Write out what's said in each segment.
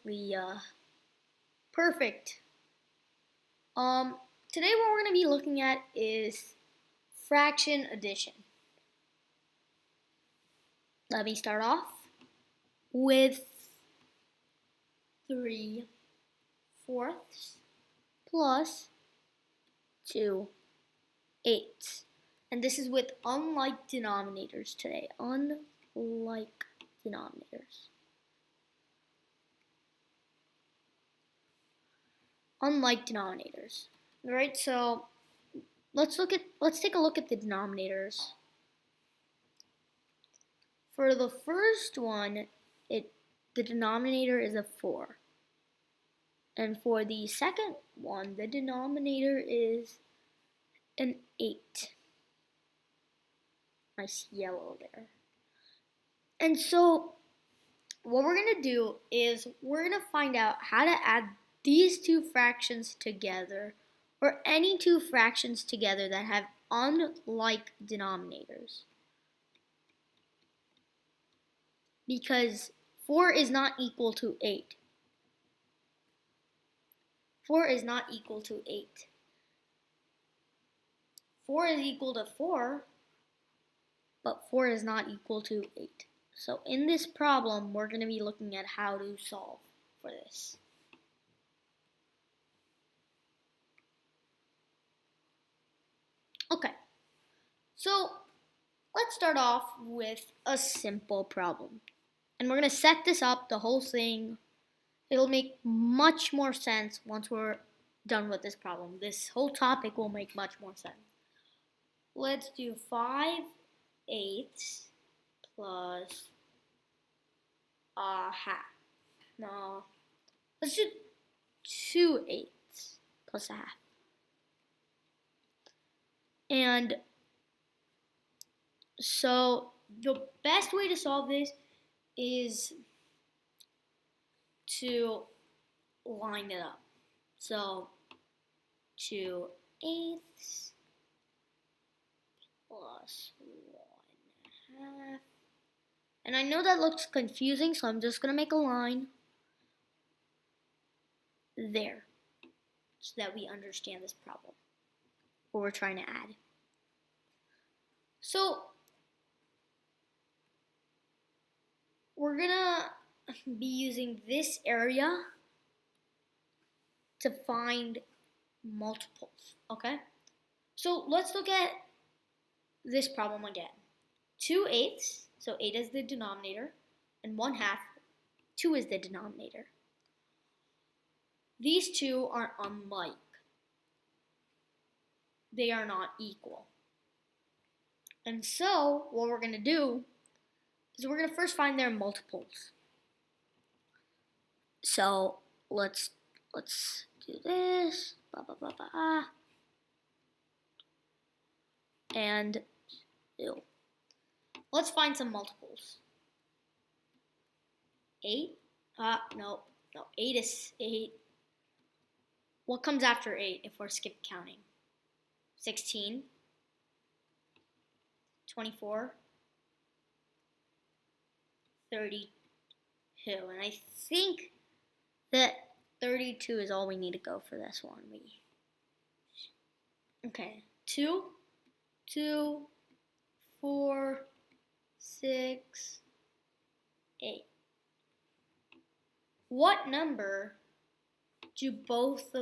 perfectly perfect. Today what we're going to be looking at is fraction addition. Let me start off with 3/4 plus 2/8. And this is with unlike denominators today. Unlike denominators. Unlike denominators. Alright, so let's take a look at the denominators. For the first one, the denominator is a 4. And for the second one, the denominator is an 8. Nice yellow there. And so what we're going to do is we're going to find out how to add these two fractions together, or any two fractions together that have unlike denominators. Because 4 is not equal to 8. 4 is not equal to 8. 4 is equal to 4, but 4 is not equal to 8. So in this problem, we're going to be looking at how to solve for this. Okay, so let's start off with a simple problem. And we're going to set this up, the whole thing. It'll make much more sense once we're done with this problem. This whole topic will make much more sense. Let's do 5/8 plus a half. No, let's do 2/8 plus a half. And so the best way to solve this is to line it up. So 2/8 plus 1/2. And I know that looks confusing, so I'm just going to make a line there so that we understand this problem, what we're trying to add. So we're going to be using this area to find multiples, okay? So let's look at this problem again. 2/8, so 8 is the denominator, and 1/2, 2 is the denominator. These two are unlike. They are not equal. And so what we're going to do is we're going to first find their multiples. So let's do this, blah, blah, blah, blah, and let's find some multiples. 8, no, 8 is 8. What comes after 8 if we're skip counting? 16, 24, 32, and I think that 32 is all we need to go for this one. Okay, 2, 4, 6, 8. What number do both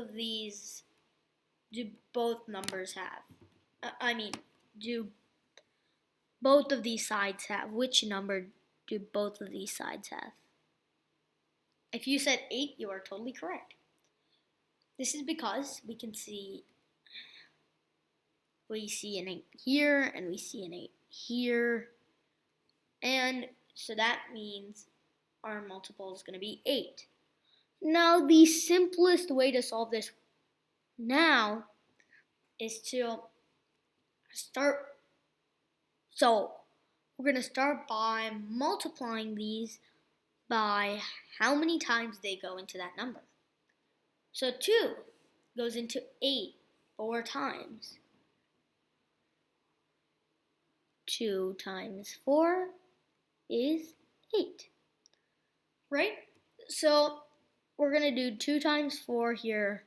numbers have? Do both of these sides have? Which number do both of these sides have? If you said 8, you are totally correct. This is because we see an 8 here, and we see an 8 here. And so that means our multiple is going to be 8. Now, the simplest way to solve this now is to start. So we're going to start by multiplying these by how many times they go into that number. So 2 goes into 8 4 times. 2 times 4 is 8, right? So we're going to do 2 times 4 here.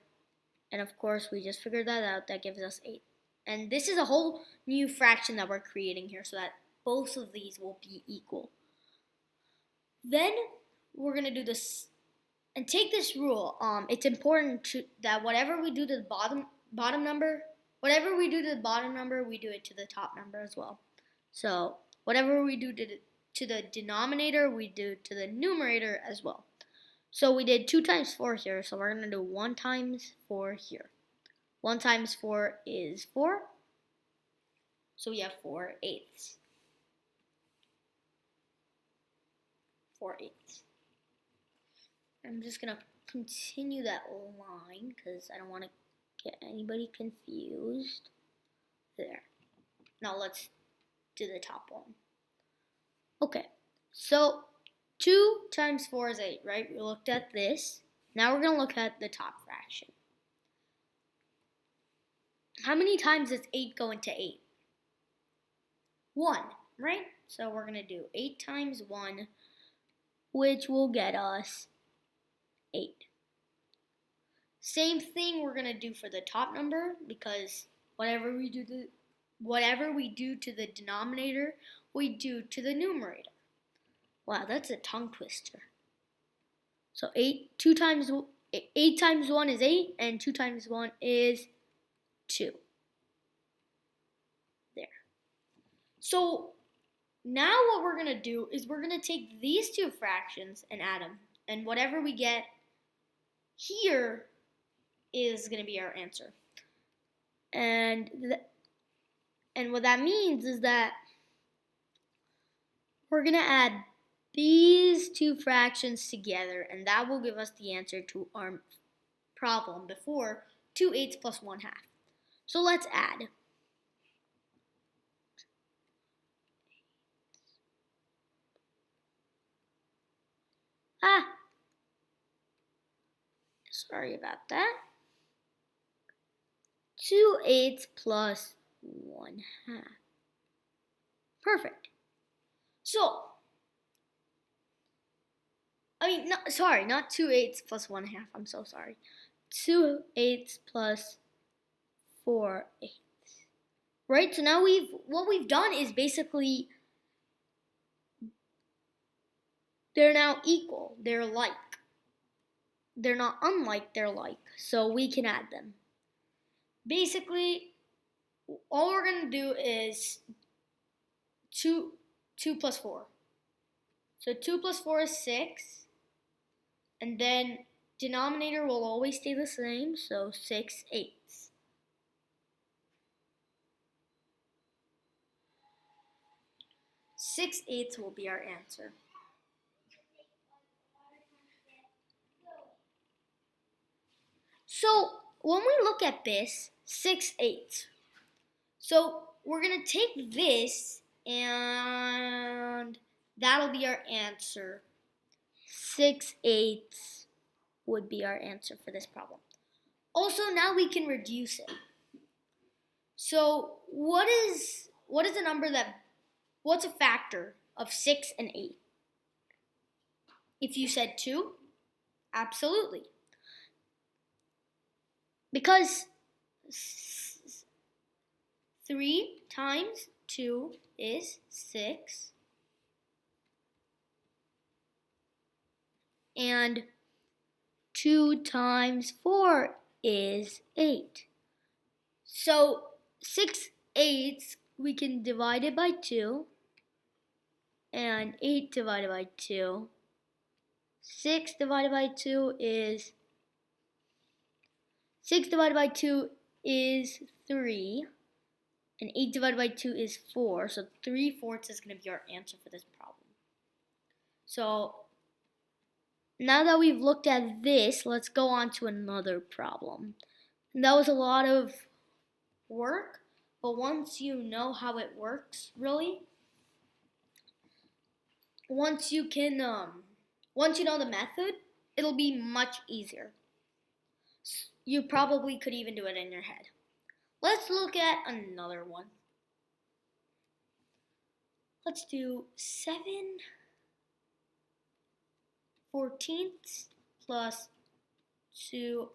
And of course, we just figured that out. That gives us 8. And this is a whole new fraction that we're creating here so that both of these will be equal. Then we're going to do this and take this rule. It's important that whatever we do to the bottom number, whatever we do to the bottom number, we do it to the top number as well. So whatever we do to the denominator, we do to the numerator as well. So we did 2 times 4 here, so we're going to do 1 times 4 here. 1 times 4 is 4, so we have 4/8. 4/8. I'm just going to continue that line because I don't want to get anybody confused. There. Now let's do the top one. Okay, so 2 times 4 is 8, right? We looked at this. Now we're going to look at the top fraction. How many times does 8 go into 8? 1, right? So we're going to do 8 times 1, which will get us 8. Same thing we're going to do for the top number because whatever we do to the denominator, we do to the numerator. Wow, that's a tongue twister. So 8 times 1 is 8, and 2 times 1 is 2. There. So now what we're going to do is we're going to take these two fractions and add them. And whatever we get here is going to be our answer. And what that means is that we're going to add these two fractions together, and that will give us the answer to our problem before, 2/8 plus 1/2. So let's add. Sorry about that. 2/8 plus 1/2. Perfect. So, not 2/8 plus 1/2. I'm so sorry. 2/8 plus 4/8. Right? So now what we've done is basically they're now equal. They're like. They're not unlike, they're like. So we can add them. Basically, all we're going to do is 2 plus 4. So 2 plus 4 is 6. And then denominator will always stay the same, so 6/8. 6/8 will be our answer. So when we look at this, 6/8. So we're going to take this and that'll be our answer. 6/8 would be our answer for this problem. Also, now we can reduce it. So what's a factor of 6 and 8? If you said 2, absolutely. Because 3 times 2 is 6. And 2 times 4 is 8. So 6/8 we can divide it by 2. And 8 divided by 2. 6 divided by 2 is 3. And 8 divided by 2 is 4. So 3/4 is going to be our answer for this problem. So now that we've looked at this, let's go on to another problem. And that was a lot of work, but once you know how it works, really, once you know the method, it'll be much easier. You probably could even do it in your head. Let's look at another one. Let's do 7/14 plus 2/5.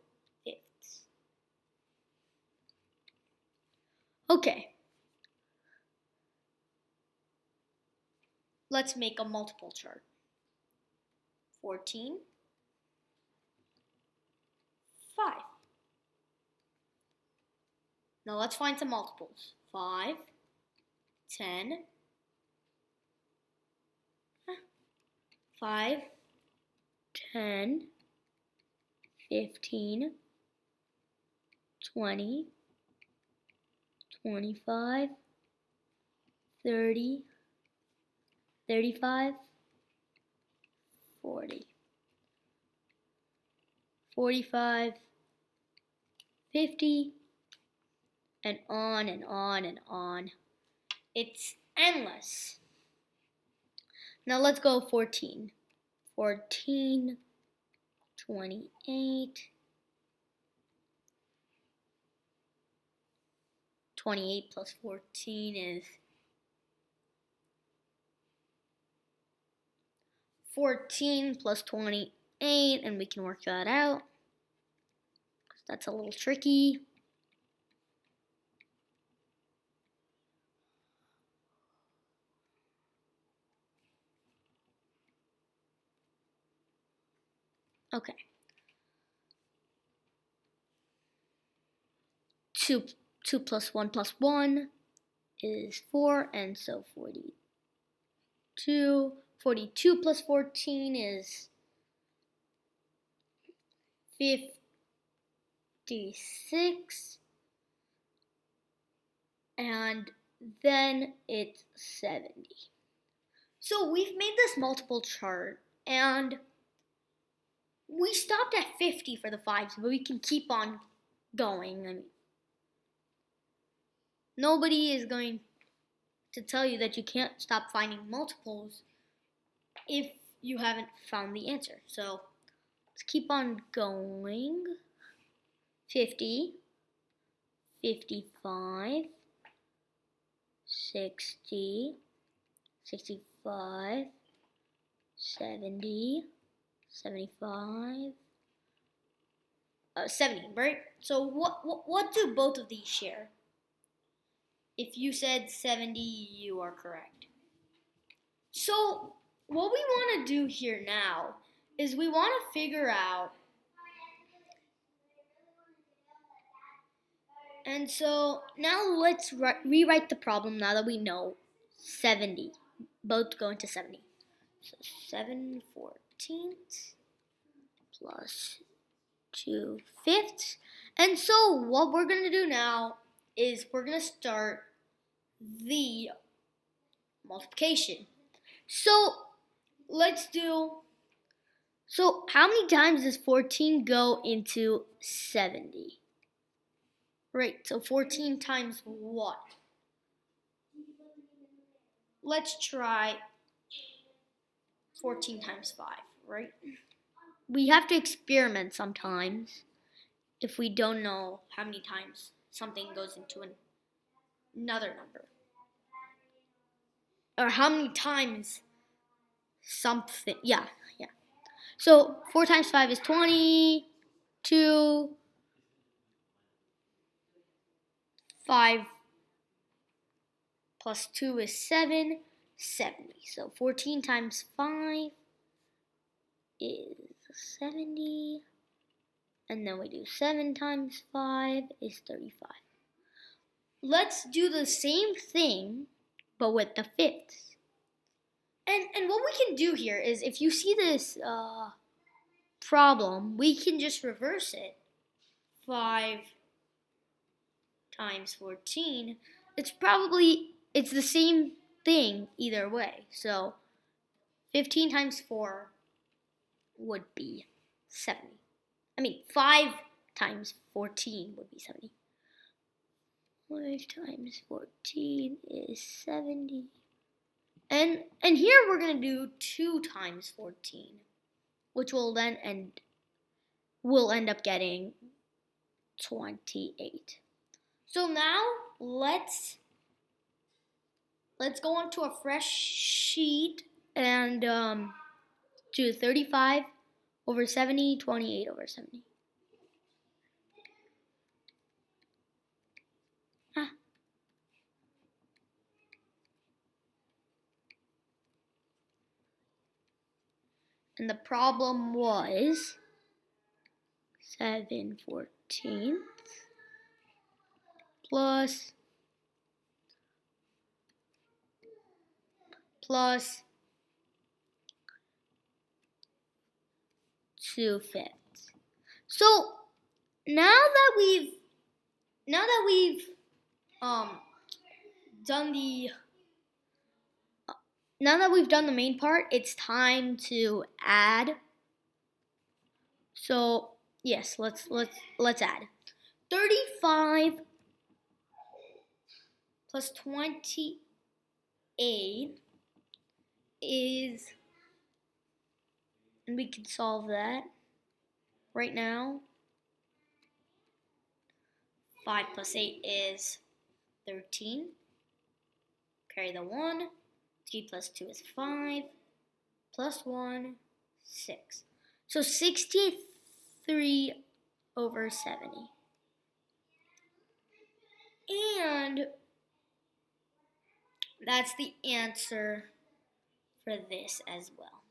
Okay. Let's make a multiple chart. 14, 5. Now let's find some multiples. 5, 10, 5, 10, 15, 20, 25, 30, 35, 40, 45, 50, and on and on and on. It's endless. Now let's go 14. 14, 28, 28 plus 14 is 14 plus 28, and we can work that out. That's a little tricky. Okay. 2 plus 1 plus 1 is 4, and so 42. 42 plus 14 is 56. And then it's 70. So we've made this multiple chart, and we stopped at 50 for the 5s, but we can keep on going. I mean, nobody is going to tell you that you can't stop finding multiples if you haven't found the answer. So let's keep on going. 50, 55, 60, 65, 70, 75, 70, right? So what do both of these share? If you said 70, you are correct. So what we want to do here now is we want to figure out, and so now let's rewrite the problem now that we know 70. Both go into 70. So 7/14 plus 2/5. And so what we're going to do now is we're going to start the multiplication. So let's do, so how many times does 14 go into 70? Right, so 14 times what? Let's try 14 times 5, right? We have to experiment sometimes if we don't know how many times something goes into another number. Or how many times something, yeah. So 4 times 5 is 20, 2, 5 plus 2 is 7, 70. So 14 times 5 is 70. And then we do 7 times 5 is 35. Let's do the same thing, but with the fifths. And what we can do here is, if you see this problem, we can just reverse it. 5 times 14, it's the same thing either way. So 15 times 4 would be 70. 5 times 14 would be 70. 5 times 14 is 70. And here we're going to do 2 times 14, which will then end up getting 28. So now let's go onto a fresh sheet and do 35 over 70, 28 over 70. And the problem was 7/14 plus 2/5. So now that we've done the main part, it's time to add. So yes, let's add. 35 plus 28 is, and we can solve that right now. 5 plus 8 is 13. Carry the 1. 3 plus 2 is 5. Plus 1, 6. So 63/70. And that's the answer for this as well.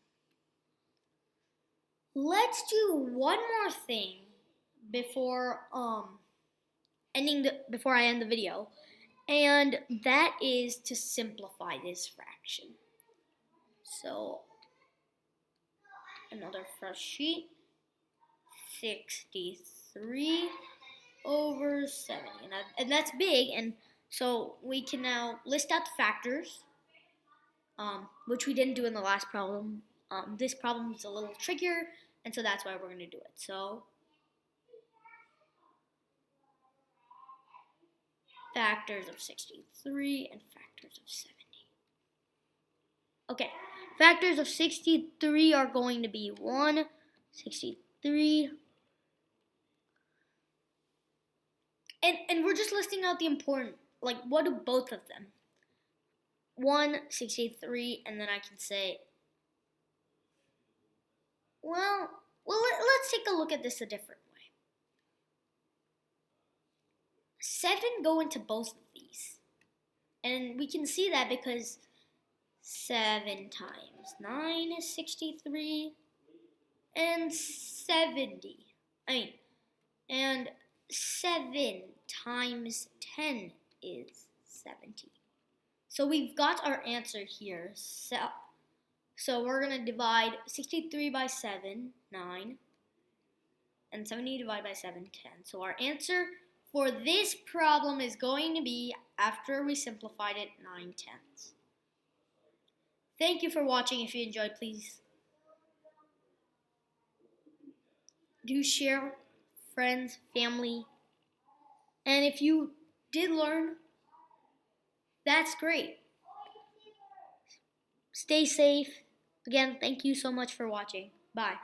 Let's do one more thing before before I end the video, and that is to simplify this fraction. So another fresh sheet. 63/70, and that's big, and so we can now list out the factors, which we didn't do in the last problem. This problem is a little trickier, and so that's why we're going to do it. So factors of 63 and factors of 70. Okay, factors of 63 are going to be 1, 63, and we're just listing out the important, like, what do both of them? 1, 63, and then I can say, well, let's take a look at this a different way. 7 go into both of these, and we can see that because 7 times 9 is 63, and 7 times 10 is 70. So we've got our answer here. So we're going to divide 63 by 7, 9, and 70 divided by 7, 10. So our answer for this problem is going to be, after we simplified it, 9/10. Thank you for watching. If you enjoyed, please do share, friends, family. And if you did learn, that's great. Stay safe. Again, thank you so much for watching. Bye.